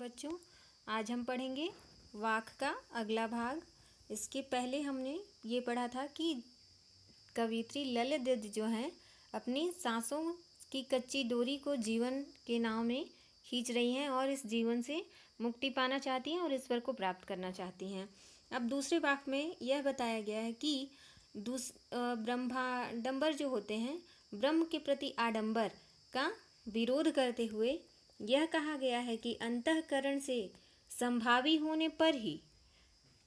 बच्चों, आज हम पढ़ेंगे वाक्य का अगला भाग। इसके पहले हमने ये पढ़ा था कि कवियत्री ललित जो हैं अपनी सांसों की कच्ची डोरी को जीवन के नाव में खींच रही हैं और इस जीवन से मुक्ति पाना चाहती हैं और ईश्वर को प्राप्त करना चाहती हैं। अब दूसरे वाक्य में यह बताया गया है कि ब्रह्माडंबर जो होते हैं, ब्रह्म के प्रति आडंबर का विरोध करते हुए यह कहा गया है कि अंतःकरण से संभावी होने पर ही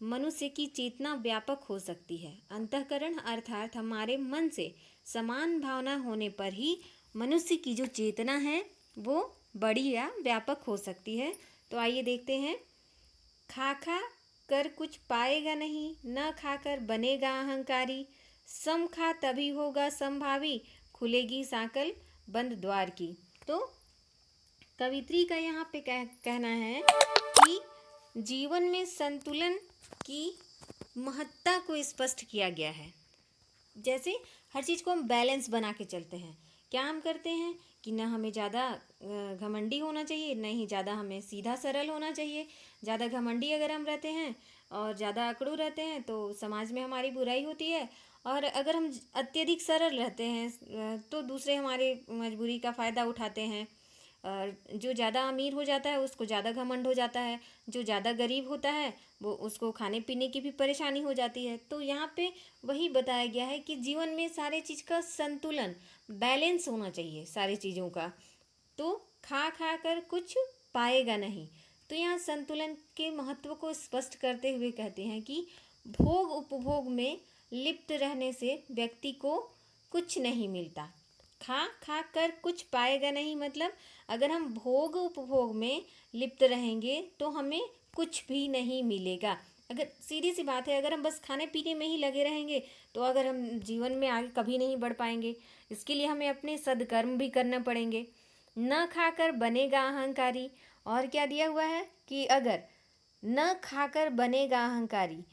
मनुष्य की चेतना व्यापक हो सकती है। अंतःकरण अर्थात हमारे मन से समान भावना होने पर ही मनुष्य की जो चेतना है वो बड़ी या व्यापक हो सकती है। तो आइए देखते हैं। खा खा कर कुछ पाएगा नहीं, न खाकर बनेगा अहंकारी। सम खा तभी होगा संभावी, खुलेगी साकल बंद द्वार की। तो कवित्री का यहाँ पे कहना है कि जीवन में संतुलन की महत्ता को स्पष्ट किया गया है। जैसे हर चीज़ को हम बैलेंस बना के चलते हैं। क्या हम करते हैं कि ना हमें ज़्यादा घमंडी होना चाहिए, ना ही ज़्यादा हमें सीधा सरल होना चाहिए। ज़्यादा घमंडी अगर हम रहते हैं और ज़्यादा अकड़ू रहते हैं तो समाज में हमारी बुराई होती है, और अगर हम अत्यधिक सरल रहते हैं तो दूसरे हमारे मजबूरी का फ़ायदा उठाते हैं। और जो ज़्यादा अमीर हो जाता है उसको ज़्यादा घमंड हो जाता है, जो ज़्यादा गरीब होता है वो उसको खाने पीने की भी परेशानी हो जाती है। तो यहाँ पे वही बताया गया है कि जीवन में सारे चीज़ का संतुलन, बैलेंस होना चाहिए सारी चीज़ों का। तो खा खा कर कुछ पाएगा नहीं। तो यहाँ संतुलन के महत्व को स्पष्ट करते हुए कहते हैं कि भोग उपभोग में लिप्त रहने से व्यक्ति को कुछ नहीं मिलता। खा खा कर कुछ पाएगा नहीं मतलब अगर हम भोग उपभोग में लिप्त रहेंगे तो हमें कुछ भी नहीं मिलेगा। अगर सीधी सी बात है, अगर हम बस खाने पीने में ही लगे रहेंगे तो अगर हम जीवन में आगे कभी नहीं बढ़ पाएंगे। इसके लिए हमें अपने सद्कर्म भी करना पड़ेंगे। न खाकर बनेगा अहंकारी। और क्या दिया हुआ है कि अगर न खाकर बनेगा अहंकारी,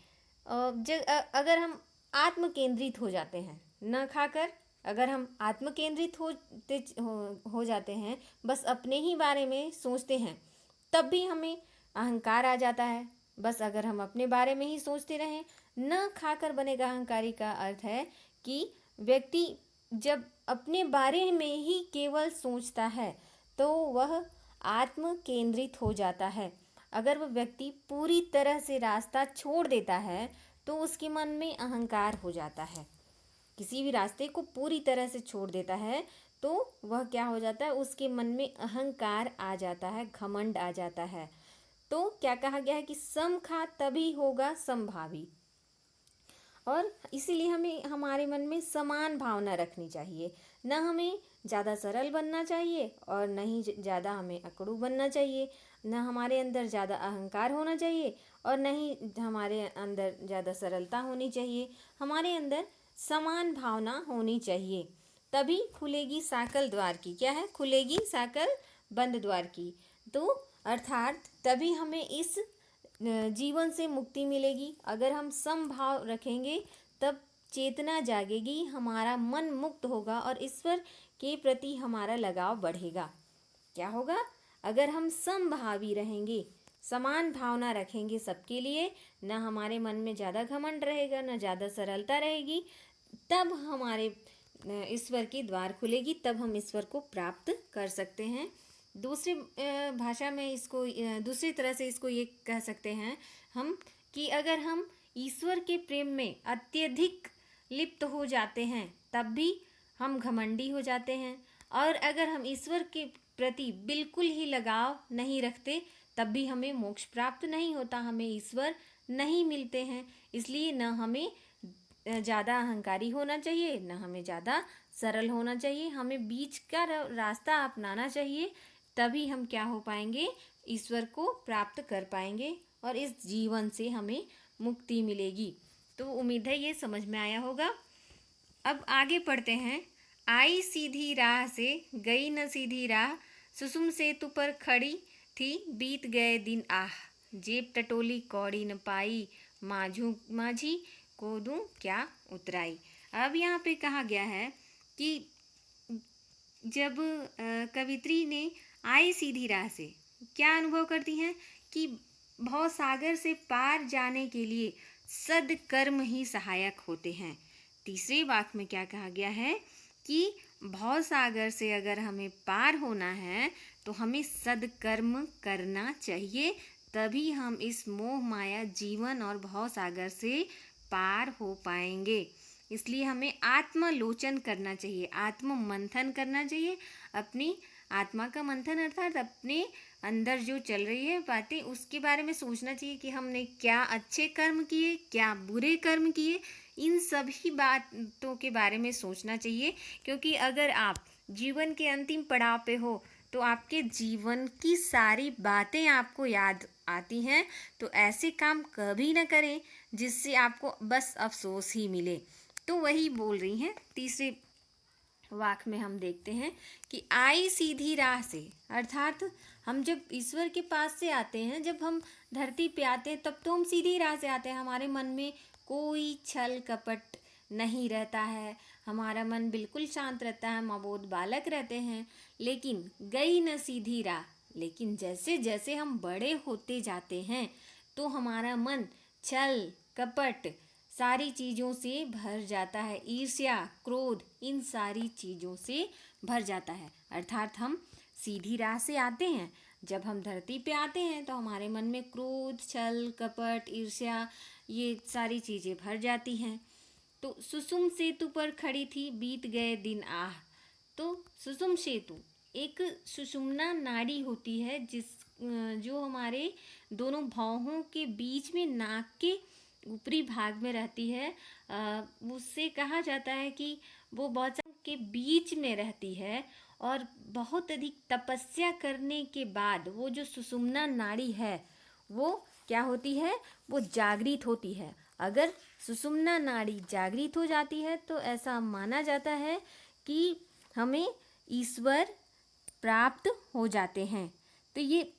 अगर हम आत्म केंद्रित हो जाते हैं, न खाकर अगर हम आत्म केंद्रित हो जाते हैं, बस अपने ही बारे में सोचते हैं, तब भी हमें अहंकार आ जाता है। बस अगर हम अपने बारे में ही सोचते रहें, न खाकर बनेगा अहंकारी का अर्थ है कि व्यक्ति जब अपने बारे में ही केवल सोचता है तो वह आत्म केंद्रित हो जाता है। अगर वह व्यक्ति पूरी तरह से रास्ता छोड़ देता है तो उसके मन में अहंकार हो जाता है। किसी भी रास्ते को पूरी तरह से छोड़ देता है तो वह क्या हो जाता है, उसके मन में अहंकार आ जाता है, घमंड आ जाता है। तो क्या कहा गया है कि सम खा तभी होगा संभावी। और इसीलिए हमें हमारे मन में समान भावना रखनी चाहिए। न हमें ज़्यादा सरल बनना चाहिए और न ही ज़्यादा हमें अकड़ू बनना चाहिए। न हमारे अंदर ज़्यादा अहंकार होना चाहिए और न ही हमारे अंदर ज़्यादा सरलता होनी चाहिए। हमारे अंदर समान भावना होनी चाहिए, तभी खुलेगी साकल द्वार की। क्या है? खुलेगी साकल बंद द्वार की। तो अर्थात तभी हमें इस जीवन से मुक्ति मिलेगी। अगर हम समभाव रखेंगे तब चेतना जागेगी, हमारा मन मुक्त होगा और ईश्वर के प्रति हमारा लगाव बढ़ेगा। क्या होगा? अगर हम समभावी रहेंगे, समान भावना रखेंगे सबके लिए, न हमारे मन में ज़्यादा घमंड रहेगा, न ज़्यादा सरलता रहेगी, तब हमारे ईश्वर की द्वार खुलेगी, तब हम ईश्वर को प्राप्त कर सकते हैं। दूसरी भाषा में इसको दूसरी तरह से इसको ये कह सकते हैं हम कि अगर हम ईश्वर के प्रेम में अत्यधिक लिप्त हो जाते हैं तब भी हम घमंडी हो जाते हैं, और अगर हम ईश्वर के प्रति बिल्कुल ही लगाव नहीं रखते तब भी हमें मोक्ष प्राप्त नहीं होता, हमें ईश्वर नहीं मिलते हैं। इसलिए न हमें ज़्यादा अहंकारी होना चाहिए, न हमें ज़्यादा सरल होना चाहिए, हमें बीच का रास्ता अपनाना चाहिए। तभी हम क्या हो पाएंगे, ईश्वर को प्राप्त कर पाएंगे और इस जीवन से हमें मुक्ति मिलेगी। तो उम्मीद है ये समझ में आया होगा। अब आगे पढ़ते हैं। आई सीधी राह से गई न सीधी राह, सुसुम सेतु पर खड़ी थी बीत गए दिन आह। जेब टटोली कौड़ी न पाई, माझी को दूं क्या उतराई। अब यहाँ पे कहा गया है कि जब कवित्री ने आई सीधी राह से, क्या अनुभव करती हैं कि भवसागर से पार जाने के लिए सद्कर्म ही सहायक होते हैं। तीसरे वाक्य में क्या कहा गया है कि भवसागर से अगर हमें पार होना है तो हमें सद्कर्म करना चाहिए, तभी हम इस मोह माया जीवन और भवसागर से पार हो पाएंगे। इसलिए हमें आत्मलोचन करना चाहिए, आत्म मंथन करना चाहिए। अपनी आत्मा का मंथन अर्थात अपने अंदर जो चल रही है बातें उसके बारे में सोचना चाहिए कि हमने क्या अच्छे कर्म किए, क्या बुरे कर्म किए, इन सभी बातों के बारे में सोचना चाहिए। क्योंकि अगर आप जीवन के अंतिम पड़ाव पे हो तो आपके जीवन की सारी बातें आपको याद आती हैं। तो ऐसे काम कभी ना करें जिससे आपको बस अफसोस ही मिले। तो वही बोल रही हैं। तीसरे वाक्य में हम देखते हैं कि आई सीधी राह से, अर्थात हम जब ईश्वर के पास से आते हैं, जब हम धरती पे आते हैं तब तो हम सीधी राह से आते हैं। हमारे मन में कोई छल कपट नहीं रहता है, हमारा मन बिल्कुल शांत रहता है, हम अबोध बालक रहते हैं। लेकिन गई न सीधी राह, लेकिन जैसे जैसे हम बड़े होते जाते हैं तो हमारा मन छल कपट सारी चीज़ों से भर जाता है, ईर्ष्या क्रोध इन सारी चीज़ों से भर जाता है। अर्थात हम सीधी राह से आते हैं, जब हम धरती पे आते हैं तो हमारे मन में क्रोध छल कपट ईर्ष्या ये सारी चीज़ें भर जाती हैं। तो सुषुम सेतु पर खड़ी थी बीत गए दिन आह। तो सुषुम सेतु एक सुषुम्ना नाड़ी होती है जो हमारे दोनों भौहों के बीच में नाक के ऊपरी भाग में रहती है। उससे कहा जाता है कि वो बहुत के बीच में रहती है और बहुत अधिक तपस्या करने के बाद वो जो सुषुम्ना नाड़ी है वो क्या होती है, वो जागृत होती है। अगर सुषुम्ना नाड़ी जागृत हो जाती है तो ऐसा माना जाता है कि हमें ईश्वर प्राप्त हो जाते हैं। तो ये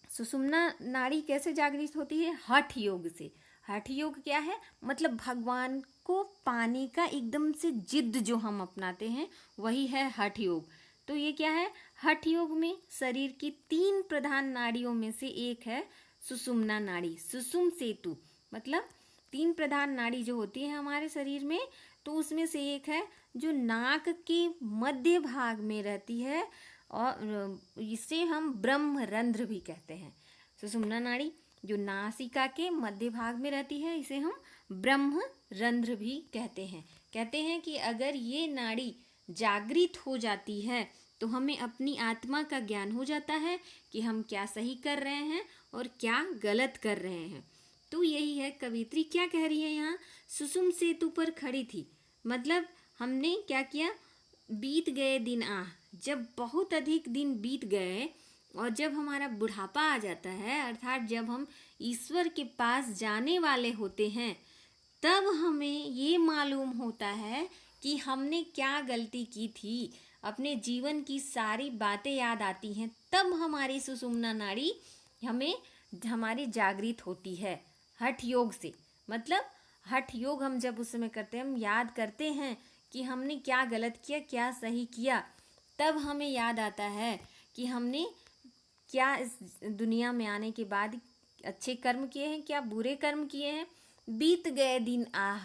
सुषुम्ना नाड़ी कैसे जागृत होती है? हठ योग से। हठ योग क्या है? मतलब भगवान को पाने का एकदम से जिद जो हम अपनाते हैं वही है हठ योग। तो ये क्या है? हठ योग में शरीर की 3 प्रधान नाड़ियों में से एक है सुषुम्ना नाड़ी। सुषुम सेतु मतलब 3 प्रधान नाड़ी जो होती है हमारे शरीर में, तो उसमें से एक है जो नाक के मध्य भाग में रहती है और इसे हम ब्रह्मरंध्र भी कहते हैं। सुषुम्ना नाड़ी जो नासिका के मध्य भाग में रहती है इसे हम ब्रह्मरंध्र भी कहते हैं। कहते हैं कि अगर ये नाड़ी जागृत हो जाती है तो हमें अपनी आत्मा का ज्ञान हो जाता है कि हम क्या सही कर रहे हैं और क्या गलत कर रहे हैं। तो यही है, कवित्री क्या कह रही है यहाँ, सुषुम सेतु पर खड़ी थी मतलब हमने क्या किया, बीत गए दिन आह, जब बहुत अधिक दिन बीत गए और जब हमारा बुढ़ापा आ जाता है अर्थात जब हम ईश्वर के पास जाने वाले होते हैं तब हमें ये मालूम होता है कि हमने क्या गलती की थी, अपने जीवन की सारी बातें याद आती हैं, तब हमारी सुषुम्ना नाड़ी हमें हमारी जागृत होती है हठ योग से। मतलब हठ योग हम जब उस समय करते हैं, हम याद करते हैं कि हमने क्या गलत किया क्या सही किया, तब हमें याद आता है कि हमने क्या इस दुनिया में आने के बाद अच्छे कर्म किए हैं क्या बुरे कर्म किए हैं। बीत गए दिन आह,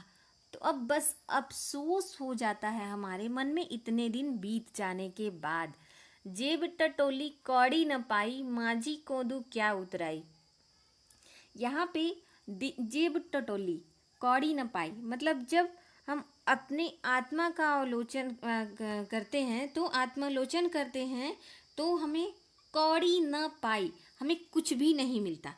तो अब बस अफसोस हो जाता है हमारे मन में इतने दिन बीत जाने के बाद। जेब टटोली कौड़ी न पाई, माझी कोदू क्या उतराई। यहाँ पे जेब टटोली कौड़ी न पाई मतलब जब हम अपने आत्मा का अवलोचन करते हैं तो आत्मालोचन करते हैं तो हमें कौड़ी न पाई, हमें कुछ भी नहीं मिलता।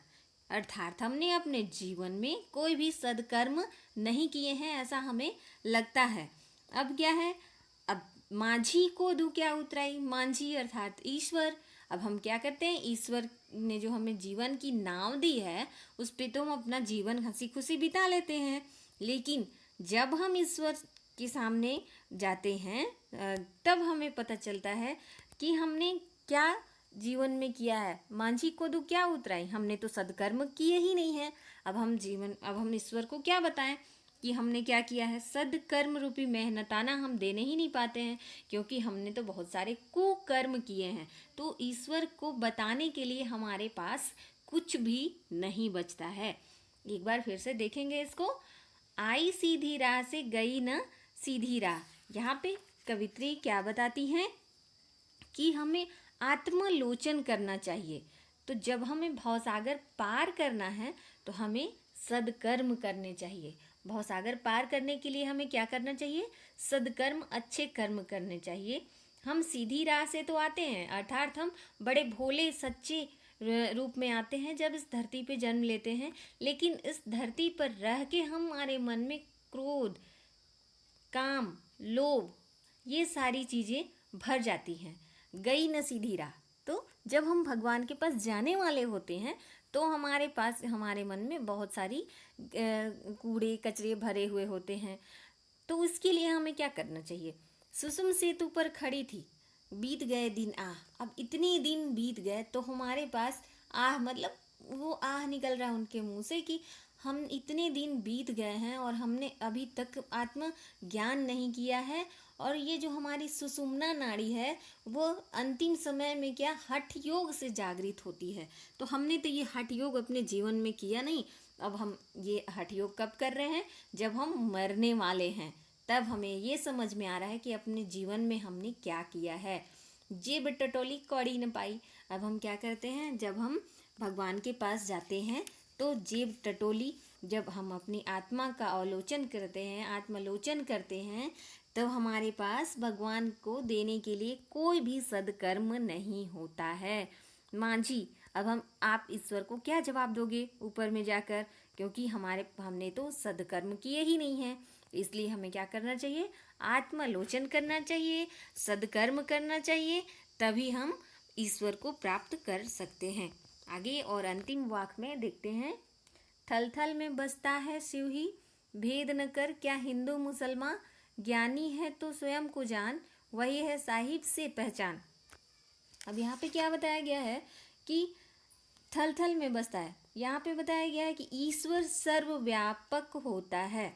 अर्थात हमने अपने जीवन में कोई भी सद्कर्म नहीं किए हैं ऐसा हमें लगता है। अब क्या है, अब माझी को दू क्या उतराई, माझी अर्थात ईश्वर। अब हम क्या करते हैं, ईश्वर ने जो हमें जीवन की नाव दी है उस पे तो हम अपना जीवन हंसी खुशी बिता लेते हैं, लेकिन जब हम ईश्वर के सामने जाते हैं तब हमें पता चलता है कि हमने क्या जीवन में किया है। माझी को दू क्या उतराई, हमने तो सद्कर्म किए ही नहीं है। अब हम ईश्वर को क्या बताएं। कि हमने क्या किया है, सदकर्म रूपी मेहनताना हम देने ही नहीं पाते हैं, क्योंकि हमने तो बहुत सारे कुकर्म किए हैं। तो ईश्वर को बताने के लिए हमारे पास कुछ भी नहीं बचता है। एक बार फिर से देखेंगे इसको। आई सीधी राह से गई न सीधी राह। यहाँ पे कवित्री क्या बताती हैं कि हमें आत्मलोचन करना चाहिए। तो जब हमें भवसागर पार करना है तो हमें सदकर्म करने चाहिए। भवसागर पार करने के लिए हमें क्या करना चाहिए, सदकर्म, अच्छे कर्म करने चाहिए। हम सीधी राह से तो आते हैं, अर्थात हम बड़े भोले सच्चे रूप में आते हैं जब इस धरती पे जन्म लेते हैं, लेकिन इस धरती पर रह के हमारे मन में क्रोध, काम, लोभ, ये सारी चीज़ें भर जाती हैं। गई न सीधी राह। तो जब हम भगवान के पास जाने वाले होते हैं तो हमारे पास, हमारे मन में बहुत सारी कूड़े कचरे भरे हुए होते हैं। तो उसके लिए हमें क्या करना चाहिए। सुषुम सेतु पर खड़ी थी, बीत गए दिन आह। अब इतने दिन बीत गए तो हमारे पास आह, मतलब वो आह निकल रहा है उनके मुंह से कि हम इतने दिन बीत गए हैं और हमने अभी तक आत्म ज्ञान नहीं किया है। और ये जो हमारी सुषुम्ना नाड़ी है वो अंतिम समय में क्या हठ योग से जागृत होती है। तो हमने तो ये हठ योग अपने जीवन में किया नहीं। अब हम ये हठ योग कब कर रहे हैं, जब हम मरने वाले हैं, तब हमें ये समझ में आ रहा है कि अपने जीवन में हमने क्या किया है। जेब टटोली कौड़ी न पाई। अब हम क्या करते हैं, जब हम भगवान के पास जाते हैं तो जेब टटोली, जब हम अपनी आत्मा का अवलोचन करते हैं, आत्मलोचन करते हैं, तो हमारे पास भगवान को देने के लिए कोई भी सदकर्म नहीं होता है। मांझी, अब आप ईश्वर को क्या जवाब दोगे ऊपर में जाकर, क्योंकि हमने तो सदकर्म किए ही नहीं हैं। इसलिए हमें क्या करना चाहिए, आत्मलोचन करना चाहिए, सदकर्म करना चाहिए, तभी हम ईश्वर को प्राप्त कर सकते हैं। आगे और अंतिम वाक्य में देखते हैं। थल थल में बसता है शिव ही, भेद न कर क्या हिंदू मुसलमान, ज्ञानी है तो स्वयं को जान, वही है साहिब से पहचान। अब यहाँ पे क्या बताया गया है कि थल थल में बसता है। यहाँ पे बताया गया है कि ईश्वर सर्वव्यापक होता है,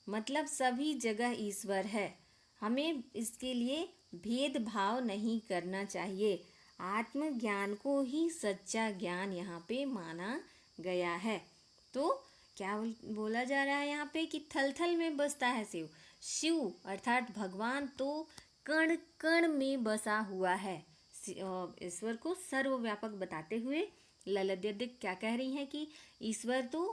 मतलब सभी जगह ईश्वर है। हमें इसके लिए भेदभाव नहीं करना चाहिए। आत्मज्ञान को ही सच्चा ज्ञान यहाँ पे माना गया है। तो क्या बोला जा रहा है यहाँ पे कि थल थल में बसता है शिव। शिव अर्थात भगवान तो कण कण में बसा हुआ है। ईश्वर को सर्वव्यापक बताते हुए ललित क्या कह रही हैं कि ईश्वर तो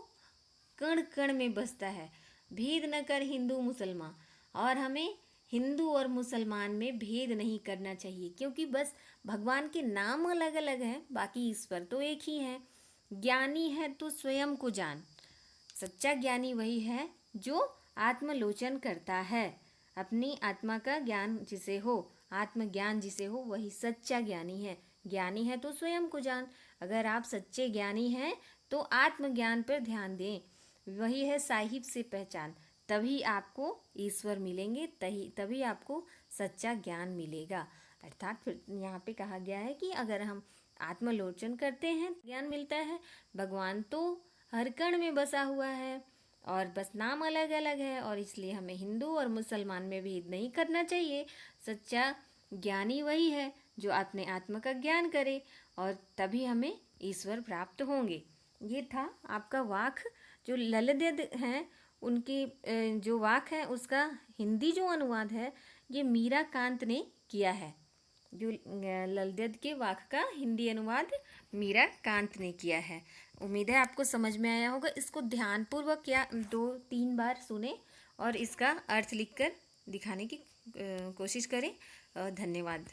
कण कण में बसता है, भेद न कर हिंदू मुसलमान। और हमें हिंदू और मुसलमान में भेद नहीं करना चाहिए, क्योंकि बस भगवान के नाम अलग अलग हैं, बाकी ईश्वर तो एक ही है। ज्ञानी है तो स्वयं को जान। सच्चा ज्ञानी वही है जो आत्मलोचन करता है, अपनी आत्मा का ज्ञान जिसे हो, आत्मज्ञान जिसे हो, वही सच्चा ज्ञानी है। ज्ञानी है तो स्वयं को जान। अगर आप सच्चे ज्ञानी हैं तो आत्मज्ञान पर ध्यान दें, वही है साहिब से पहचान। तभी आपको ईश्वर मिलेंगे, तभी आपको सच्चा ज्ञान मिलेगा। अर्थात फिर यहाँ पे कहा गया है कि अगर हम आत्मलोचन करते हैं ज्ञान मिलता है। भगवान तो हर कण में बसा हुआ है और बस नाम अलग अलग है, और इसलिए हमें हिंदू और मुसलमान में भेद नहीं करना चाहिए। सच्चा ज्ञानी वही है जो अपने आत्मा का ज्ञान करे, और तभी हमें ईश्वर प्राप्त होंगे। ये था आपका वाक। जो ललित हैं उनके जो वाक है उसका हिंदी जो अनुवाद है ये मीरा कांत ने किया है। जो ललित के वाक का हिंदी अनुवाद मीरा कांत ने किया है। उम्मीद है आपको समझ में आया होगा। इसको ध्यानपूर्वक या 2-3 बार सुने और इसका अर्थ लिखकर दिखाने की कोशिश करें। धन्यवाद।